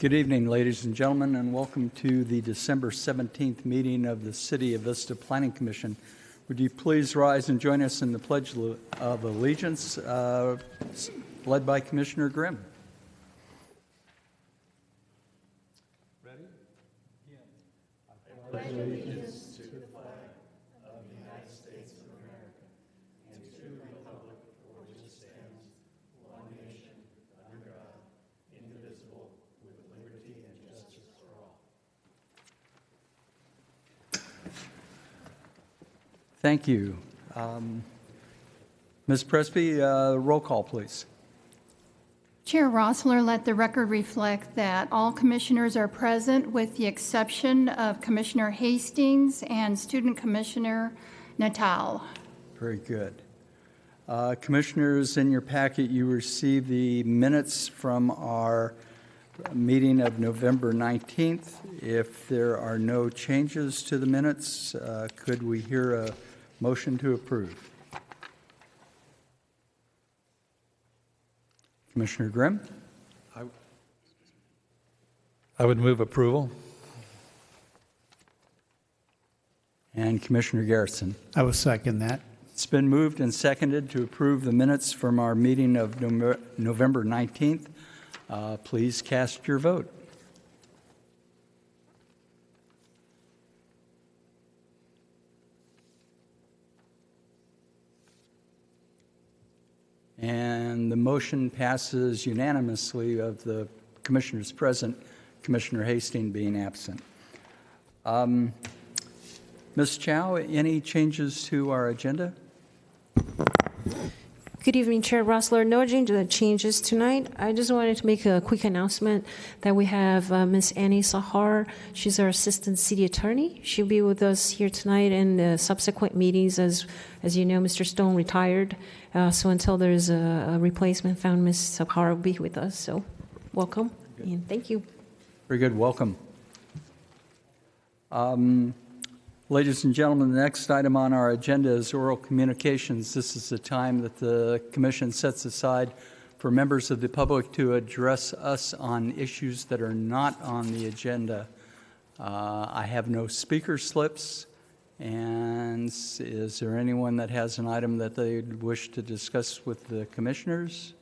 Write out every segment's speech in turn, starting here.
Good evening, ladies and gentlemen, and welcome to the December 17th meeting of the City of Vista Planning Commission. Would you please rise and join us in the Pledge of Allegiance, led by Commissioner Grimm. Ready? I pledge allegiance to the flag of the United States of America and to the republic for which it stands, one nation, under God, indivisible, with liberty and justice for all. Thank you. Ms. Presby, roll call, please. Chair Rossler, let the record reflect that all commissioners are present with the exception of Commissioner Hastings and Student Commissioner Natal. Very good. Commissioners, in your packet you received the minutes from our meeting of November 19th. If there are no changes to the minutes, could we hear a motion to approve? Commissioner Grimm? I would move approval. And Commissioner Garrison? I will second that. It's been moved and seconded to approve the minutes from our meeting of November 19th. Please cast your vote. And the motion passes unanimously of the commissioners present, Commissioner Hastings being absent. Ms. Chow, any changes to our agenda? Good evening, Chair Rossler. No agenda changes tonight. I just wanted to make a quick announcement that we have Ms. Annie Sahar. She's our Assistant City Attorney. She'll be with us here tonight in the subsequent meetings. As you know, Mr. Stone retired. So until there's a replacement found, Ms. Sahar will be with us. So welcome and thank you. Very good. Welcome. Ladies and gentlemen, the next item on our agenda is oral communications. This is the time that the Commission sets aside for members of the public to address us on issues that are not on the agenda. I have no speaker slips, and is there anyone that has an item that they wish to discuss with the Commissioners?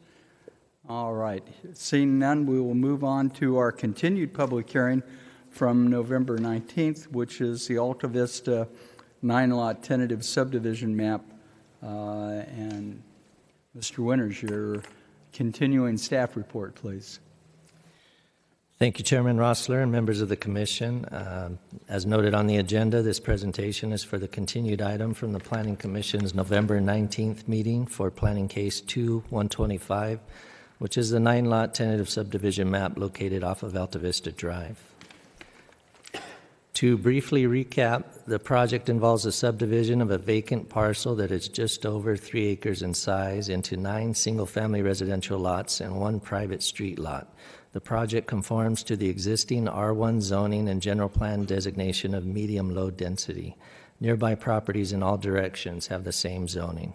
All right. Seeing none, we will move on to our continued public hearing from November 19th, which is the Alta Vista 9-lot tentative subdivision map. And Mr. Winters, your continuing staff report, please. Thank you, Chairman Rossler and members of the Commission. As noted on the agenda, this presentation is for the continued item from the Planning Commission's November 19th meeting for Planning Case 2-125, which is the 9-lot tentative subdivision map located off of Alta Vista Drive. To briefly recap, the project involves a subdivision of a vacant parcel that is just over 3 acres in size into 9 single-family residential lots and 1 private street lot. The project conforms to the existing R1 zoning and general plan designation of medium-low density. Nearby properties in all directions have the same zoning.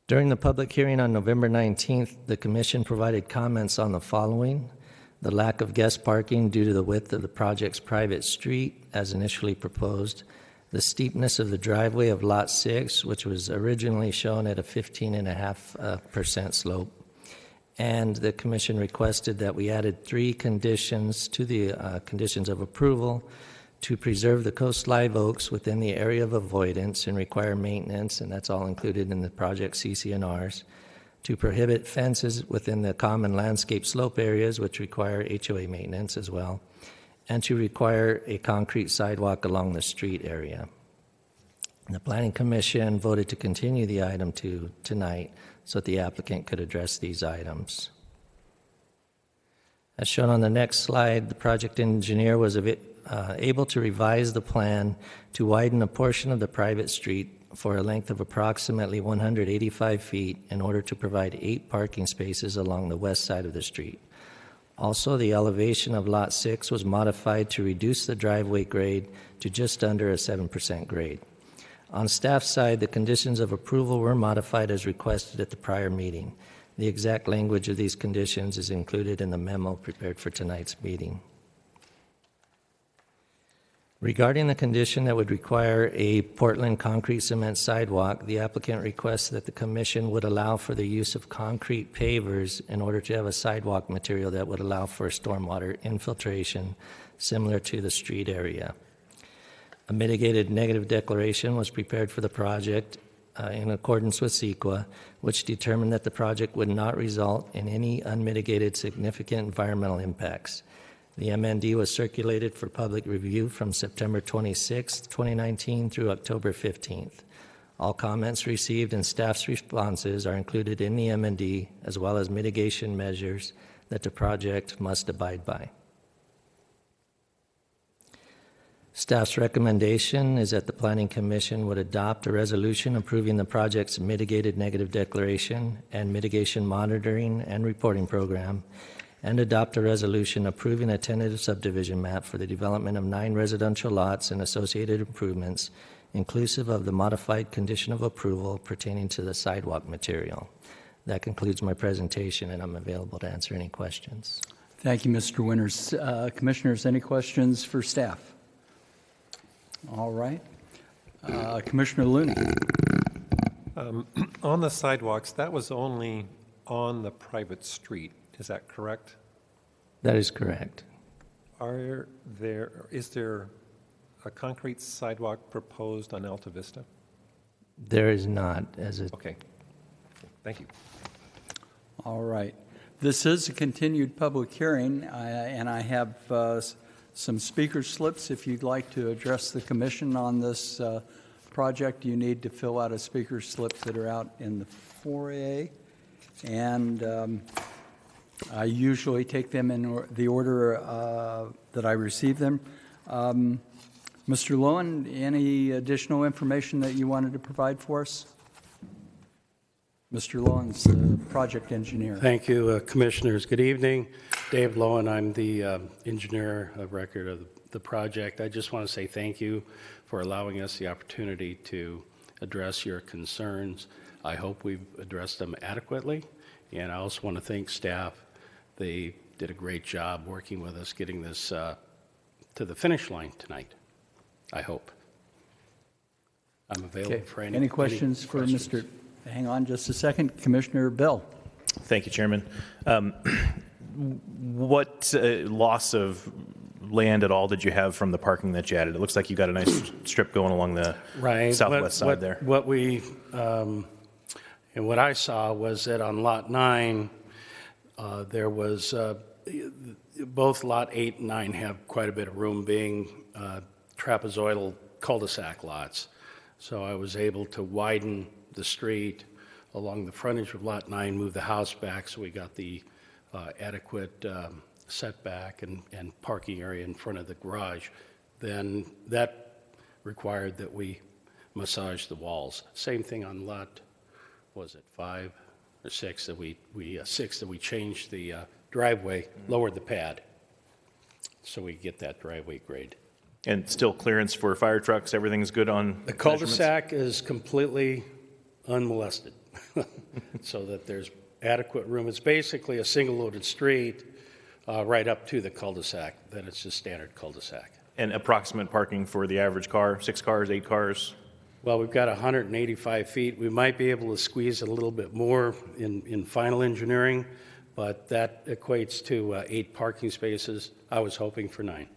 During the public hearing on November 19th, the Commission provided comments on the following: the lack of guest parking due to the width of the project's private street as initially proposed, the steepness of the driveway of Lot 6, which was originally shown at a 15.5% slope, and the Commission requested that we added 3 conditions to the conditions of approval: to preserve the coast live oaks within the area of avoidance and require maintenance, and that's all included in the project CC&Rs, to prohibit fences within the common landscape slope areas, which require HOA maintenance as well, and to require a concrete sidewalk along the street area. The Planning Commission voted to continue the item to tonight so that the applicant could address these items. As shown on the next slide, the project engineer was able to revise the plan to widen a portion of the private street for a length of approximately 185 feet in order to provide 8 parking spaces along the west side of the street. Also, the elevation of Lot 6 was modified to reduce the driveway grade to just under a 7% grade. On staff side, the conditions of approval were modified as requested at the prior meeting. The exact language of these conditions is included in the memo prepared for tonight's meeting. Regarding the condition that would require a Portland concrete cement sidewalk, the applicant requests that the commission would allow for the use of concrete pavers in order to have a sidewalk material that would allow for stormwater infiltration similar to the street area. A mitigated negative declaration was prepared for the project in accordance with CEQA, which determined that the project would not result in any unmitigated significant environmental impacts. The MND was circulated for public review from September 26, 2019 through October 15th. All comments received and staff's responses are included in the MND, as well as mitigation measures that the project must abide by. Staff's recommendation is that the Planning Commission would adopt a resolution approving the project's mitigated negative declaration and mitigation monitoring and reporting program, and adopt a resolution approving a tentative subdivision map for the development of 9 residential lots and associated improvements, inclusive of the modified condition of approval pertaining to the sidewalk material. That concludes my presentation, and I'm available to answer any questions. Thank you, Mr. Winters. Commissioners, any questions for staff? All right. Commissioner Looney. On the sidewalks, that was only on the private street. Is that correct? That is correct. Is there a concrete sidewalk proposed on Alta Vista? There is not, as a Okay. Thank you. All right. This is a continued public hearing, and I have some speaker slips. If you'd like to address the commission on this project, you need to fill out a speaker slip that are out in the foyer. And I usually take them in the order that I receive them. Mr. Lowen, any additional information that you wanted to provide for us? Mr. Lowen's the project engineer. Thank you, Commissioners. Good evening. Dave Lowen, I'm the engineer of record of the project. I just want to say thank you for allowing us the opportunity to address your concerns. I hope we've addressed them adequately, and I also want to thank staff. They did a great job working with us, getting this to the finish line tonight, I hope. I'm available for any questions for Mr. Hang on just a second. Commissioner Bill. Thank you, Chairman. What loss of land at all did you have from the parking that you added? It looks like you got a nice strip going along the southwest side there. What we and what I saw was that on Lot 9, there was both Lot 8 and 9 have quite a bit of room, being trapezoidal cul-de-sac lots. So I was able to widen the street along the frontage of Lot 9, move the house back so we got the adequate setback and parking area in front of the garage. Then that required that we massage the walls. Same thing on Lot, was it 5 or 6 that we changed the driveway, lowered the pad so we get that driveway grade. And still clearance for fire trucks? Everything's good on The cul-de-sac is completely unmolested so that there's adequate room. It's basically a single-loaded street right up to the cul-de-sac. Then it's just standard cul-de-sac. And approximate parking for the average car? 6 cars, 8 cars? Well, we've got 185 feet. We might be able to squeeze a little bit more in final engineering, but that equates to 8 parking spaces. I was hoping for 9.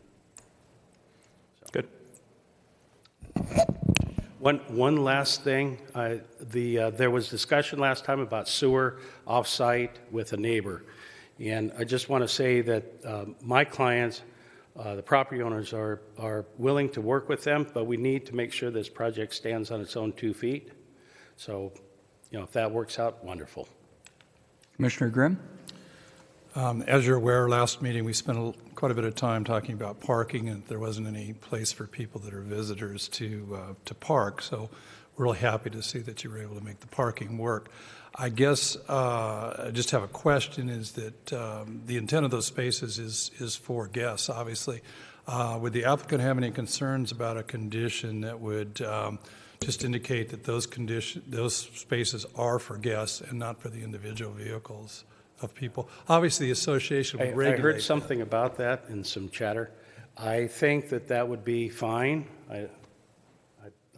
Good. One last thing. There was discussion last time about sewer off-site with a neighbor. And I just want to say that my clients, the property owners, are willing to work with them, but we need to make sure this project stands on its own 2 feet. So, if that works out, wonderful. Commissioner Grimm? As you're aware, last meeting we spent quite a bit of time talking about parking, and there wasn't any place for people that are visitors to park. So we're really happy to see that you were able to make the parking work. I guess I just have a question: is that the intent of those spaces is for guests, obviously. Would the applicant have any concerns about a condition that would just indicate that those spaces are for guests and not for the individual vehicles of people. Obviously, the association will I regulate. heard something about that in some chatter. I think that would be fine.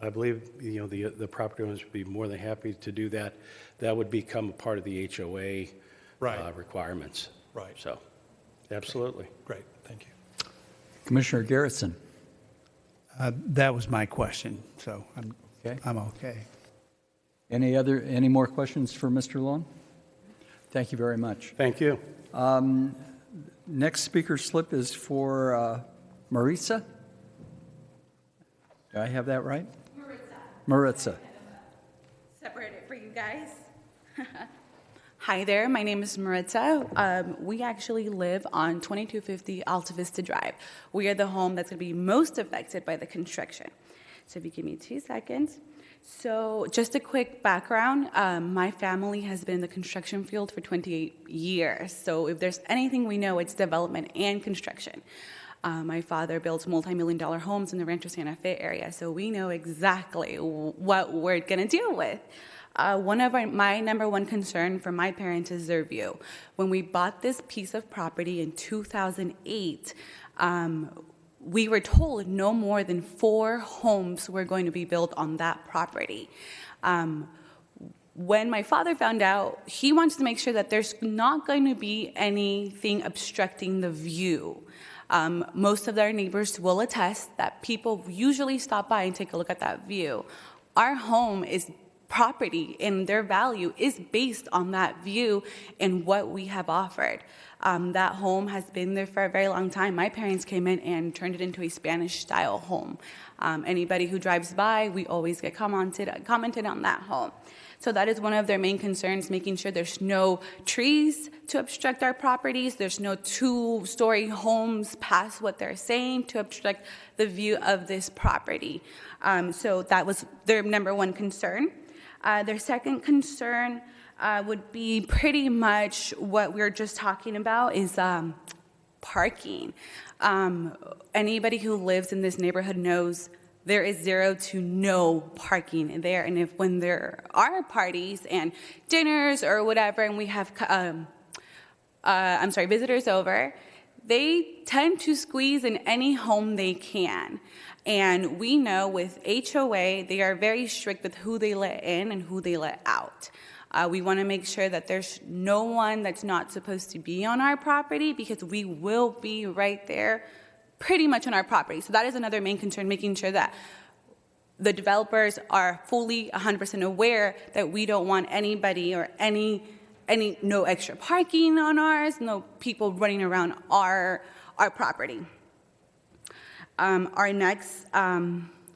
I believe, you know, the property owners would be more than happy to do that. That would become a part of the HOA requirements. Right. So, absolutely. Great, thank you. Commissioner Garrettson. That was my question, so Okay. I'm okay. Any more questions for Mr. Long? Thank you very much. Thank you. Next speaker slip is for Maritza. Do I have that right? Maritza. Separate it for you guys. Hi there, my name is Maritza. We actually live on 2250 Alta Vista Drive. We are the home that's going to be most affected by the construction. So if you give me 2 seconds. So just a quick background, my family has been in the construction field for 28 years. So if there's anything we know, it's development and construction. My father builds multi-million-dollar homes in the Rancho Santa Fe area, so we know exactly what we're going to deal with. My number one concern for my parents is their view. When we bought this piece of property in 2008, we were told no more than 4 homes were going to be built on that property. When my father found out, he wants to make sure that there's not going to be anything obstructing the view. Most of their neighbors will attest that people usually stop by and take a look at that view. Our home is property, and their value is based on that view and what we have offered. That home has been there for a very long time. My parents came in and turned it into a Spanish-style home. Anybody who drives by, we always get commented on that home. So that is one of their main concerns, making sure there's no trees to obstruct our properties, there's no 2-story homes past what they're saying to obstruct the view of this property. So that was their number one concern. Their second concern would be pretty much what we were just talking about is parking. Anybody who lives in this neighborhood knows there is 0 to no parking there. And when there are parties and dinners or whatever, and we have, visitors over, they tend to squeeze in any home they can. And we know with HOA, they are very strict with who they let in and who they let out. We want to make sure that there's no one that's not supposed to be on our property, because we will be right there pretty much on our property. So that is another main concern, making sure that the developers are fully 100% aware that we don't want anybody or no extra parking on ours, no people running around our property. Our next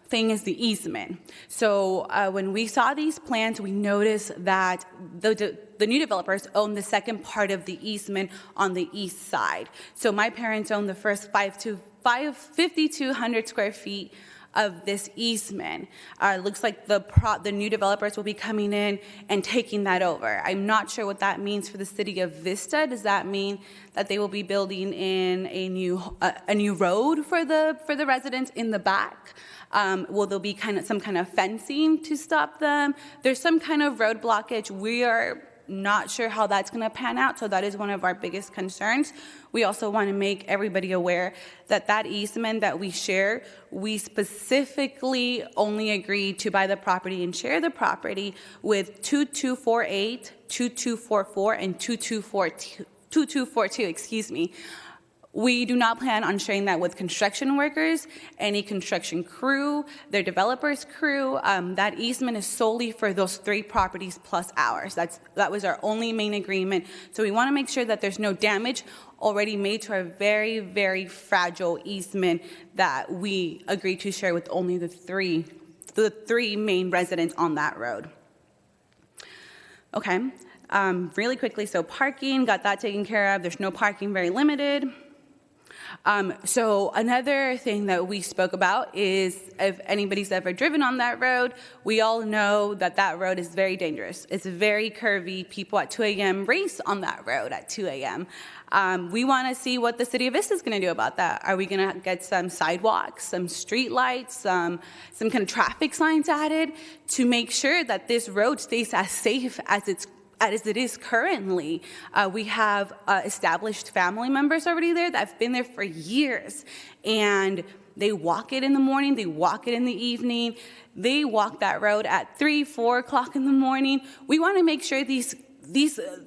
thing is the easement. So when we saw these plans, we noticed that the new developers own the second part of the easement on the east side. So my parents own the first 5,200 square feet of this easement. It looks like the new developers will be coming in and taking that over. I'm not sure what that means for the city of Vista. Does that mean that they will be building in a new road for the residents in the back? Will there be some kind of fencing to stop them? There's some kind of road blockage. We are not sure how that's going to pan out, so that is one of our biggest concerns. We also want to make everybody aware that that easement that we share, we specifically only agreed to buy the property and share the property with 2248, 2244, and 2242, excuse me. We do not plan on sharing that with construction workers, any construction crew, their developers' crew. That easement is solely for those 3 properties plus ours. That was our only main agreement. So we want to make sure that there's no damage already made to our very, very fragile easement that we agreed to share with only the three main residents on that road. Okay, really quickly, so parking, got that taken care of. There's no parking, very limited. So another thing that we spoke about is if anybody's ever driven on that road, we all know that that road is very dangerous. It's very curvy. People at 2 a.m. race on that road at 2 a.m. We want to see what the City of Vista is going to do about that. Are we going to get some sidewalks, some street lights, some kind of traffic signs added to make sure that this road stays as safe as it is currently? We have established family members already there that have been there for years, and they walk it in the morning, they walk it in the evening, they walk that road at 3, 4 o'clock in the morning. We want to make sure these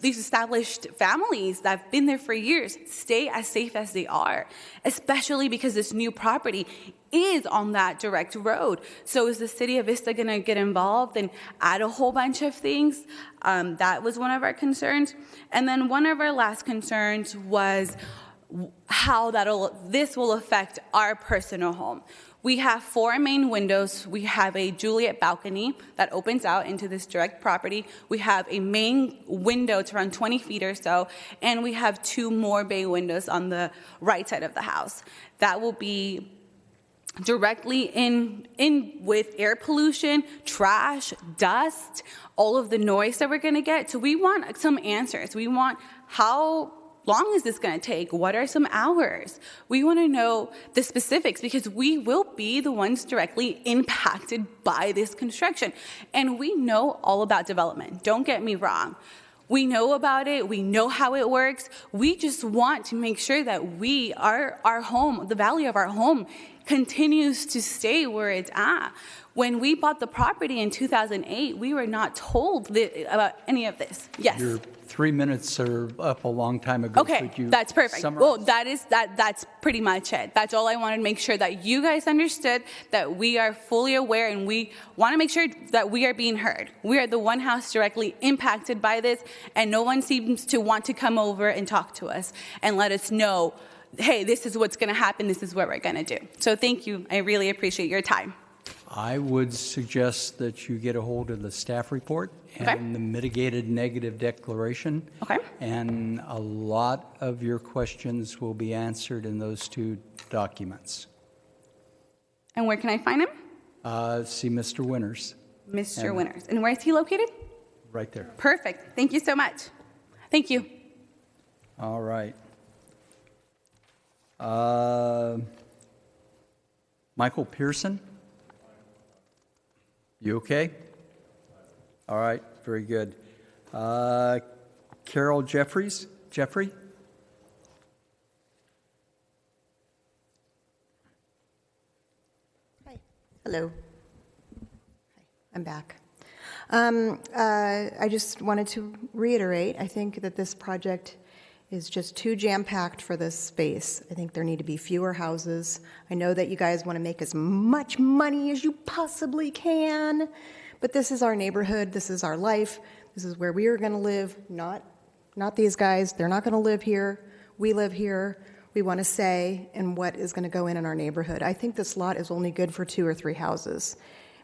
established families that have been there for years stay as safe as they are, especially because this new property is on that direct road. So is the City of Vista going to get involved and add a whole bunch of things? That was one of our concerns. And then one of our last concerns was how this will affect our personal home. We have 4 main windows. We have a Juliet balcony that opens out into this direct property. We have a main window to around 20 feet or so, and we have 2 more bay windows on the right side of the house. That will be directly in with air pollution, trash, dust, all of the noise that we're going to get. So we want some answers. We want how long is this going to take? What are some hours? We want to know the specifics because we will be the ones directly impacted by this construction. And we know all about development. Don't get me wrong. We know about it. We know how it works. We just want to make sure that our home, the value of our home, continues to stay where it's at. When we bought the property in 2008, we were not told about any of this. Yes. Your 3 minutes are up a long time ago. Okay, Could you that's perfect. summarize? Well, that's pretty much it. That's all I wanted to make sure that you guys understood, that we are fully aware, and we want to make sure that we are being heard. We are the one house directly impacted by this, and no one seems to want to come over and talk to us and let us know, hey, this is what's going to happen. This is what we're going to do. So thank you. I really appreciate your time. I would suggest that you get a hold of the staff report and the mitigated negative declaration. Okay. And a lot of your questions will be answered in those 2 documents. And where can I find him? See Mr. Winters. Mr. Winters. And where is he located? Right there. Perfect. Thank you so much. Thank you. All right. Michael Pearson? You okay? All right, very good. Carol Jeffries? Jeffrey? Hi. Hello. Hi. I'm back. I just wanted to reiterate, I think that this project is just too jam-packed for this space. I think there need to be fewer houses. I know that you guys want to make as much money as you possibly can, but this is our neighborhood, this is our life, this is where we are going to live, not these guys. They're not going to live here. We live here. We want to say in what is going to go in our neighborhood. I think this lot is only good for 2 or 3 houses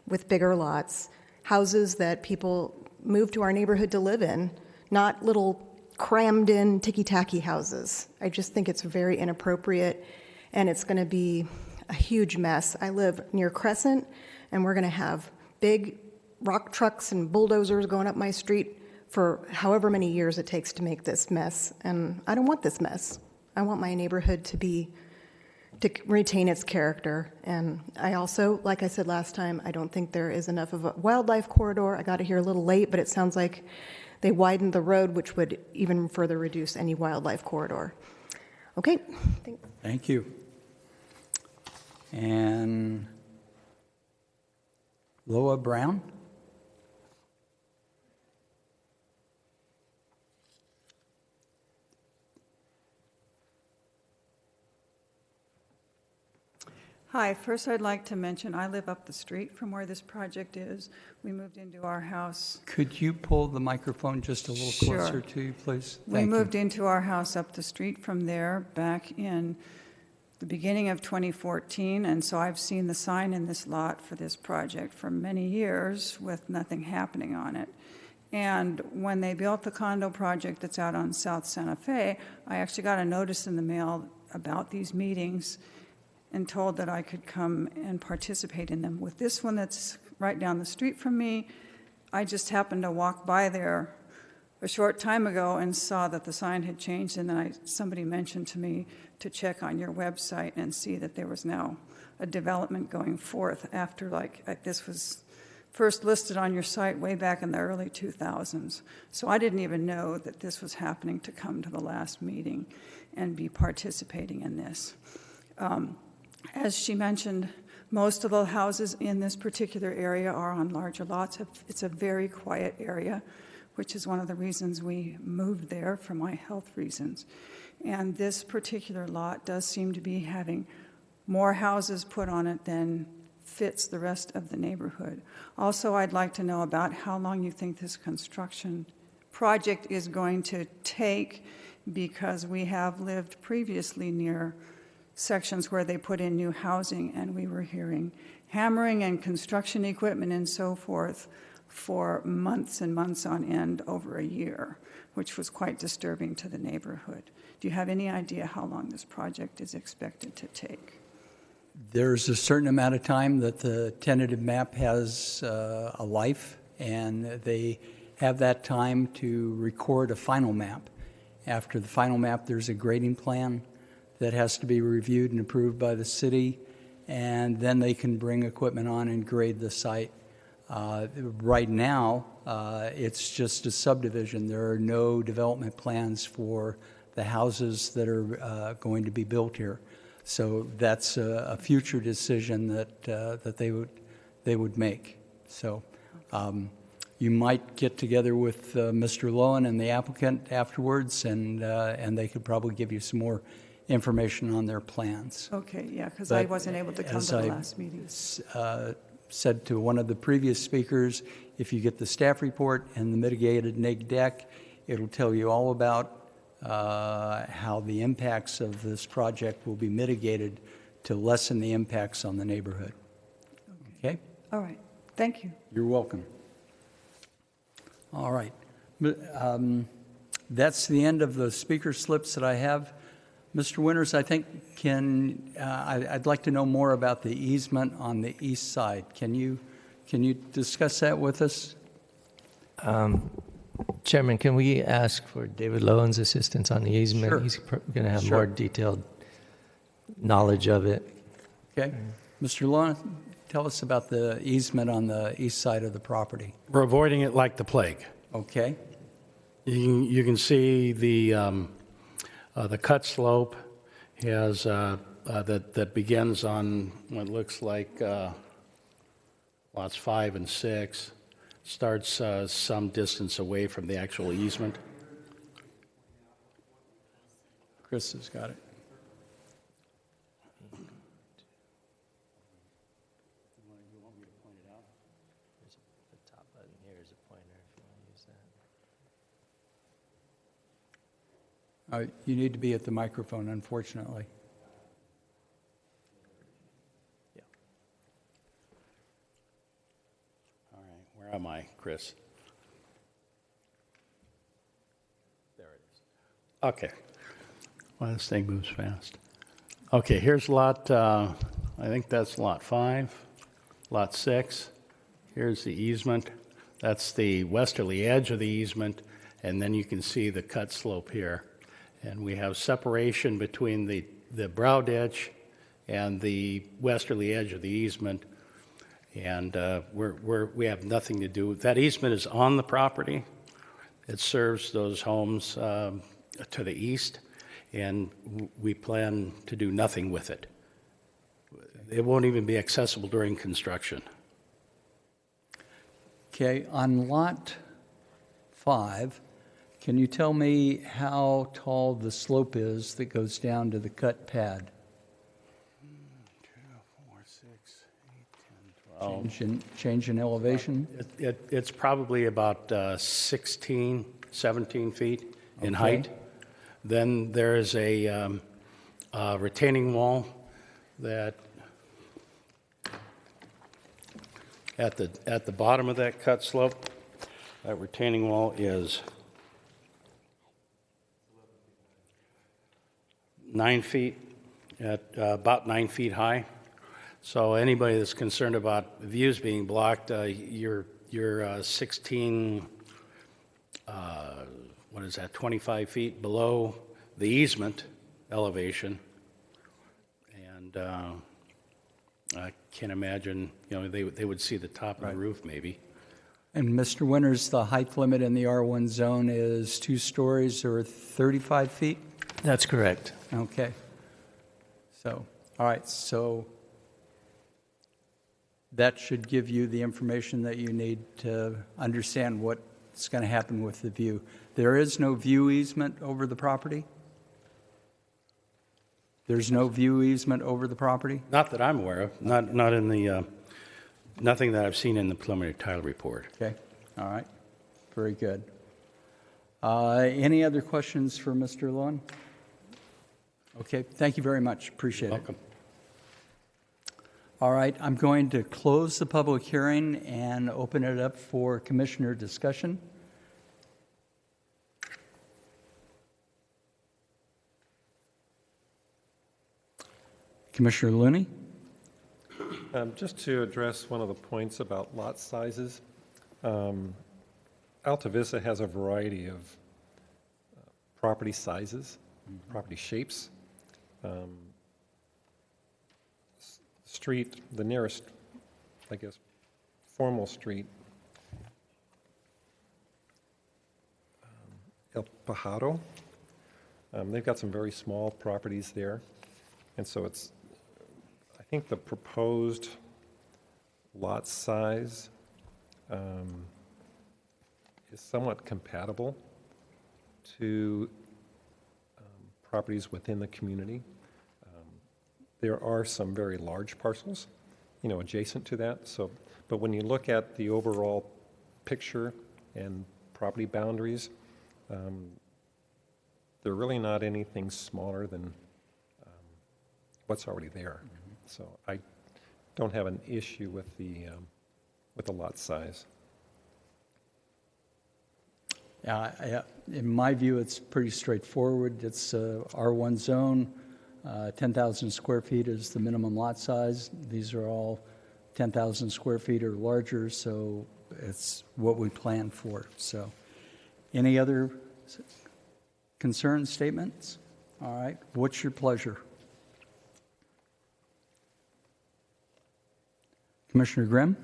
with bigger lots, houses that people move to our neighborhood to live in, not little crammed in ticky-tacky houses. I just think it's very inappropriate, and it's going to be a huge mess. I live near Crescent, and we're going to have big rock trucks and bulldozers going up my street for however many years it takes to make this mess, and I don't want this mess. I want my neighborhood to retain its character, and I also, like I said last time, I don't think there is enough of a wildlife corridor. I got here a little late, but it sounds like they widened the road, which would even further reduce any wildlife corridor. Okay, thanks. Thank you. And Loa Brown? Hi, first I'd like to mention I live up the street from where this project is. We moved into our house. Could you pull the microphone just a little closer to you, please? We moved into our house up the street from there back in the beginning of 2014, and so I've seen the sign in this lot for this project for many years with nothing happening on it. And when they built the condo project that's out on South Santa Fe, I actually got a notice in the mail about these meetings and told that I could come and participate in them. With this one that's right down the street from me, I just happened to walk by there a short time ago and saw that the sign had changed, and then somebody mentioned to me to check on your website and see that there was now a development going forth after this was first listed on your site way back in the early 2000s. So I didn't even know that this was happening to come to the last meeting and be participating in this. As she mentioned, most of the houses in this particular area are on larger lots. It's a very quiet area, which is one of the reasons we moved there for my health reasons. And this particular lot does seem to be having more houses put on it than fits the rest of the neighborhood. Also, I'd like to know about how long you think this construction project is going to take, because we have lived previously near sections where they put in new housing, and we were hearing hammering and construction equipment and so forth for months and months on end over a year, which was quite disturbing to the neighborhood. Do you have any idea how long this project is expected to take? There's a certain amount of time that the tentative map has a life, and they have that time to record a final map. After the final map, there's a grading plan that has to be reviewed and approved by the city, and then they can bring equipment on and grade the site. Right now, it's just a subdivision. There are no development plans for the houses that are going to be built here. So that's a future decision that they would make. So you might get together with Mr. Lowen and the applicant afterwards, and they could probably give you some more information on their plans. Okay, yeah, because I wasn't able to come to the last meeting. Said to one of the previous speakers, if you get the staff report and the mitigated neg deck, it'll tell you all about how the impacts of this project will be mitigated to lessen the impacts on the neighborhood. Okay? All right. Thank you. You're welcome. All right. That's the end of the speaker slips that I have. Mr. Winters, I think I'd like to know more about the easement on the east side. Can you discuss that with us? Chairman, can we ask for David Lowen's assistance on the easement? Sure. He's going to have Sure. more detailed knowledge of it. Okay. Mr. Lowen, tell us about the easement on the east side of the property. We're avoiding it like the plague. Okay. You can see the cut slope has that begins on what looks like lots 5 and 6, starts some distance away from the actual easement. Chris has got it. The top button here is a pointer if you want to use that. You need to be at the microphone, unfortunately. All right, where am I, Chris? There it is. Okay. Well, this thing moves fast. Okay, here's lot, I think that's lot 5, lot 6. Here's the easement. That's the westerly edge of the easement, and then you can see the cut slope here. And we have separation between the brow ditch and the westerly edge of the easement. And we have nothing to do with that. Easement is on the property. It serves those homes to the east, and we plan to do nothing with it. It won't even be accessible during construction. Okay, on lot 5, can you tell me how tall the slope is that goes down to the cut pad? 2, 4, 6, 8, 10, 12. Change in elevation? It's probably about 16, 17 feet in height. Then there's a retaining wall that at the bottom of that cut slope, that retaining wall is 9 feet, at about 9 feet high. So anybody that's concerned about views being blocked, you're 16, what is that, 25 feet below the easement elevation. And I can't imagine, they would see the top of the roof maybe. And Mr. Winters, the height limit in the R1 zone is 2 stories or 35 feet? That's correct. Okay. So, all right, so that should give you the information that you need to understand what's going to happen with the view. There is no view easement over the property? There's no view easement over the property? Not that I'm aware of, not in the, nothing that I've seen in the preliminary title report. Okay, all right, very good. Any other questions for Mr. Lowen? Okay, thank you very much, appreciate it. Welcome. All right, I'm going to close the public hearing and open it up for commissioner discussion. Commissioner Looney? Just to address one of the points about lot sizes, Alta Vista has a variety of property sizes, property shapes. Street, the nearest, I guess, formal street, El Pajaro, they've got some very small properties there, and so it's, I think the proposed lot size is somewhat compatible to properties within the community. There are some very large parcels, adjacent to that. So, but when you look at the overall picture and property boundaries, they're really not anything smaller than what's already there. So I don't have an issue with the lot size. In my view, it's pretty straightforward. It's R1 zone. 10,000 square feet is the minimum lot size. These are all 10,000 square feet or larger, so it's what we plan for. So, any other concerns, statements? All right, what's your pleasure? Commissioner Grimm?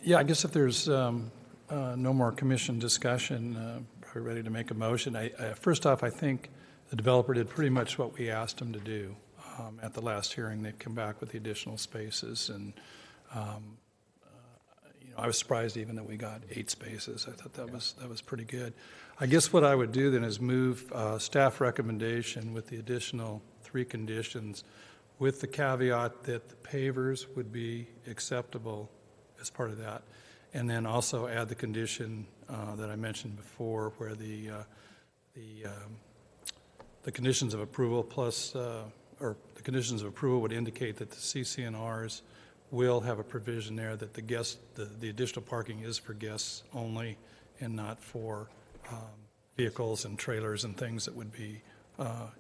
Yeah, I guess if there's no more commission discussion, we're ready to make a motion. First off, I think the developer did pretty much what we asked him to do at the last hearing. They've come back with the additional spaces, and I was surprised even that we got 8 spaces. I thought that was pretty good. I guess what I would do then is move staff recommendation with the additional 3 conditions, with the caveat that the pavers would be acceptable as part of that, and then also add the condition that I mentioned before, where the conditions of approval plus, or the conditions of approval would indicate that the CCNRs will have a provision there that the additional parking is for guests only and not for vehicles and trailers and things that would be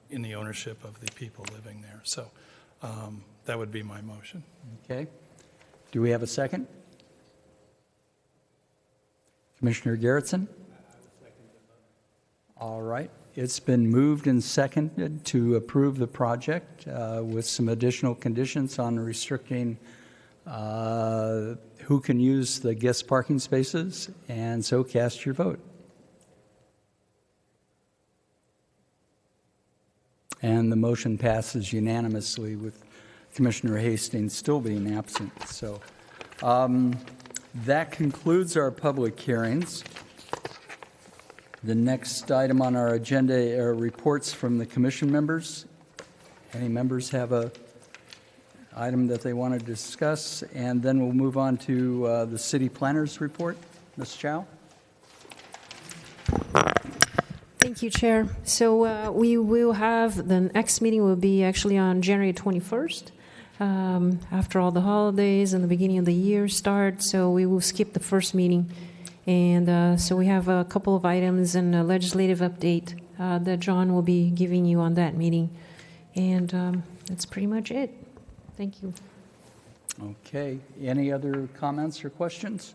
in the ownership of the people living there. So that would be my motion. Okay. Do we have a second? Commissioner Garrettson? All right. It's been moved and seconded to approve the project with some additional conditions on restricting who can use the guest parking spaces, and so cast your vote. And the motion passes unanimously with Commissioner Hastings still being absent. So that concludes our public hearings. The next item on our agenda are reports from the commission members. Any members have a item that they want to discuss? And then we'll move on to the city planner's report. Ms. Chow? Thank you, Chair. So we will have, the next meeting will be actually on January 21st, after all the holidays and the beginning of the year start. So we will skip the first meeting. And so we have a couple of items and a legislative update that John will be giving you on that meeting. And that's pretty much it. Thank you. Okay, any other comments or questions?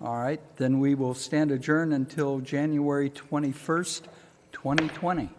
All right, then we will stand adjourned until January 21st, 2020.